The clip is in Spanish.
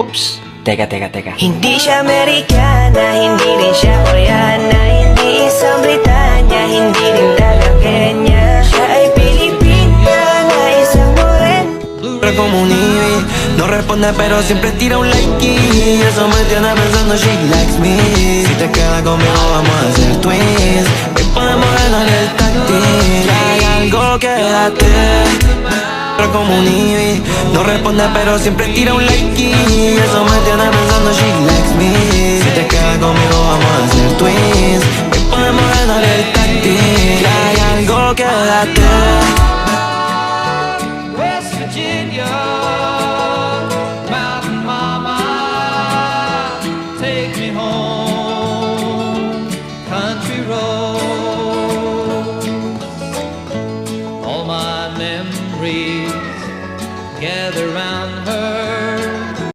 Oops, teka. Hindi siya Amerikana, hindi rin siya Koreana, hindi isang Britanya, hindi rin taga Kenya. Siya ay Pilipina na isang moren. Pero como un Ivy, no responde pero siempre tira un like y eso me tiene pensando she likes me. Si te quedas conmigo vamos a hacer twins y podemos ganar el táctil. Hay algo que date. Pero como un Ivy, no responde pero siempre tira un like